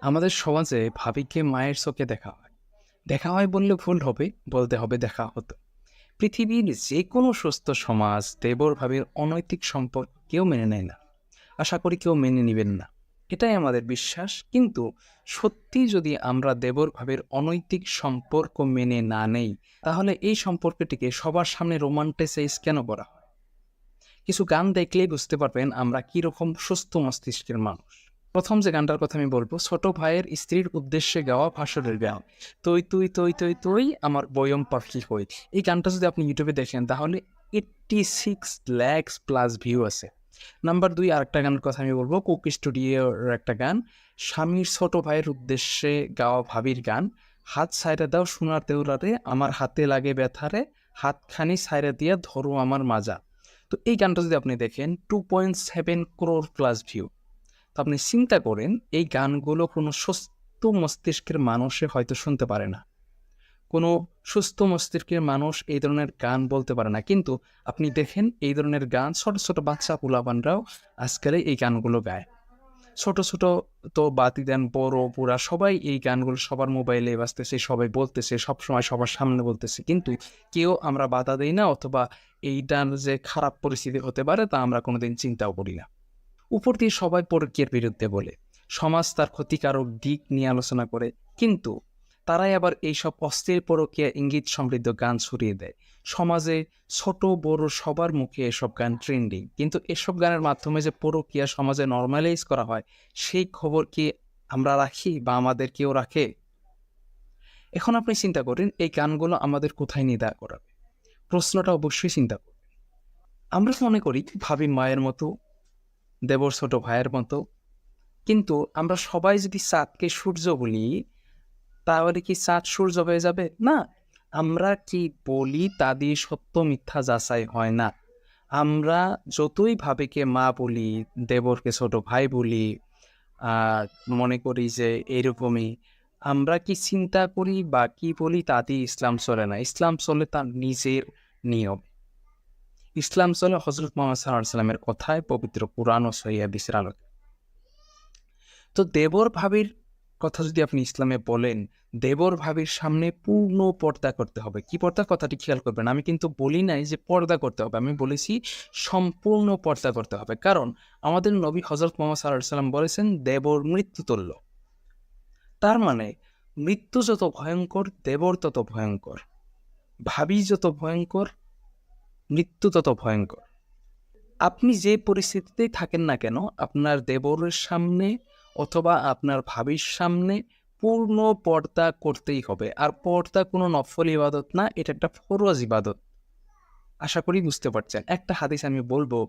আমাদের সমাজে ভাবিকে মায়ের চোখে দেখা হয়। দেখা হয় বললে ভুল হবে, বলতে হবে দেখা হতো। পৃথিবীর যে কোনো সুস্থ সমাজ দেবর ভাবির অনৈতিক সম্পর্ক কেউ মেনে নেয় না। আশা করি কেউ মেনে নেবেন না। এটাই আমাদের বিশ্বাস। কিন্তু সত্যি যদি আমরা দেবর ভাবের অনৈতিক সম্পর্ক মেনে না নেই, তাহলে এই সম্পর্কটিকে সবার সামনে রোমান্টিসাইজ কেন করা হয়? কিছু গান দেখলেই বুঝতে পারবেন আমরা কিরকম সুস্থ মস্তিষ্কের মানুষ। প্রথম যে গানটার কথা আমি বলবো, ছোট ভাইয়ের স্ত্রীর উদ্দেশ্যে গাওয়া ভাষণের গান, তুই তুই তুই তুই তুই আমার বয়ম পাখি হই। এই গানটা যদি আপনি ইউটিউবে দেখেন তাহলে 86 লাখ+ ভিউ আছে। নাম্বার 2 আরেকটা গানের কথা আমি বলবো, কুক স্টুডিওর একটা গান, স্বামীর ছোট ভাইয়ের উদ্দেশ্যে গাওয়া ভাবির গান, হাত সাইরা দাও সোনার দেউরারে আমার হাতে লাগে ব্যথারে, হাতখানি সাইরা দিয়া ধরো আমার মাজা। তো এই গানটা যদি আপনি দেখেন 2.7 crore+ ভিউ। তো আপনি চিন্তা করেন এই গানগুলো কোনো সুস্থ মস্তিষ্কের মানুষে হয়তো শুনতে পারে না। কোনো সুস্থ মস্তিষ্কের মানুষ এই ধরনের গান বলতে পারে না। কিন্তু আপনি দেখেন এই ধরনের গান ছোট, ছোট বাচ্চা পোলাপানরাও আজকাল এই গানগুলো গায়। ছোট, ছোট তো বাদই দেন, বড়, বুড়া সবাই এই গানগুলো সবার মোবাইলে বাজতেছে, সবাই বলতেছে, সবসময় সবার সামনে বলতেছে। কিন্তু কেউ আমরা বাধা দেই না, অথবা এইটার যে খারাপ পরিস্থিতি হতে পারে তা আমরা কোনোদিন চিন্তাও করি না। উপর দিয়ে সবাই পরকীয়ার বিরুদ্ধে বলে, সমাজ তার ক্ষতিকারক দিক নিয়ে আলোচনা করে, কিন্তু তারাই আবার এইসব অশ্লীল পরকীয়া ইঙ্গিত সমৃদ্ধ গান ছড়িয়ে দেয়। সমাজে ছোট বড় সবার মুখে এসব গান ট্রেন্ডিং, কিন্তু এসব গানের মাধ্যমে যে পরকীয়া সমাজে নর্মালাইজ করা হয় সেই খবর কি আমরা রাখি বা আমাদের কেউ রাখে? এখন আপনি চিন্তা করেন এই গানগুলো আমাদের কোথায় নিয়ে দাঁড় করাবে? প্রশ্নটা অবশ্যই চিন্তা করুন। আমরা মনে করি ভাবি মায়ের মতো, দেবর ছোট ভাইয়ের মতো। কিন্তু আমরা সবাই যদি চাঁদকে সূর্য বলি, তাহলে কি চাঁদ সূর্য হয়ে যাবে? না। আমরা কি বলি তা দিয়ে সত্য মিথ্যা যাচাই হয় না। আমরা যতই ভাবিকে মা বলি, দেবরকে ছোট ভাই বলি, আহ, মনে করি যে এরকমই, আমরা কি চিন্তা করি বা কি বলি তা দিয়ে ইসলাম চলে না। ইসলাম চলে তার নিজের নিয়ম। ইসলাম চলে হযরত মুহাম্মদ সাল্লাল্লাহু আলাইহি ওয়াসাল্লামের কথায়, পবিত্র কুরআন ও সহিহ হাদিসের আলোকে। তো দেবর ভাবির কথা যদি আপনি ইসলামে বলেন, দেবর ভাবির সামনে পূর্ণ পর্দা করতে হবে। কি পর্দা? কথাটি খেয়াল করবেন। আমি কিন্তু বলি নাই যে পর্দা করতে হবে, আমি বলেছি সম্পূর্ণ পর্দা করতে হবে। কারণ আমাদের নবী হযরত মুহাম্মদ সাল্লাল্লাহু আলাইহি ওয়াসাল্লাম বলেছেন দেবর মৃত্যুতুল্য। তার মানে মৃত্যু যত ভয়ঙ্কর, দেবর তত ভয়ঙ্কর। ভাবি যত ভয়ঙ্কর, মৃত্যু তত ভয়ঙ্কর। আপনি যে পরিস্থিতিতেই থাকেন না কেন, আপনার দেবরের সামনে অথবা আপনার ভাবির সামনে পূর্ণ পর্দা করতেই হবে। আর পর্দা কোনো নফল ইবাদত না, এটা একটা ফরজ ইবাদত। আশা করি বুঝতে পারছেন। একটা হাদিস আমি বলবো,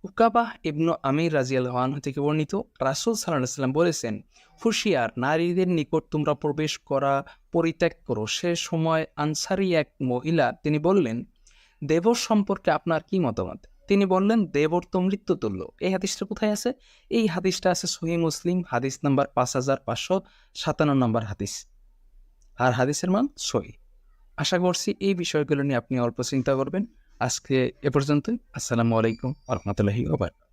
উকাবাহ ইবনু আমির রাদিয়াল্লাহু আনহু থেকে বর্ণিত, রাসূল সাল্লাল্লাহু আলাইহি ওয়াসাল্লাম বলেছেন, হুঁশিয়ার, নারীদের নিকট তোমরা প্রবেশ করা পরিত্যাগ করো। সে সময় আনসারী এক মহিলা, তিনি বললেন, দেবর সম্পর্কে আপনার কি মতামত? তিনি বললেন, দেবর তো মৃত্যুতুল্য। এই হাদিসটা কোথায় আছে? এই হাদিসটা আছে সহিহ মুসলিম, হাদিস নাম্বার 5557 নম্বর হাদিস। আর হাদিসের মান সহিহ। আশা করছি এই বিষয়গুলো নিয়ে আপনি অল্প চিন্তা করবেন। আজকে এ পর্যন্তই। আসসালামু আলাইকুম ওয়া রাহমাতুল্লাহি ওয়া বারাকাতুহু।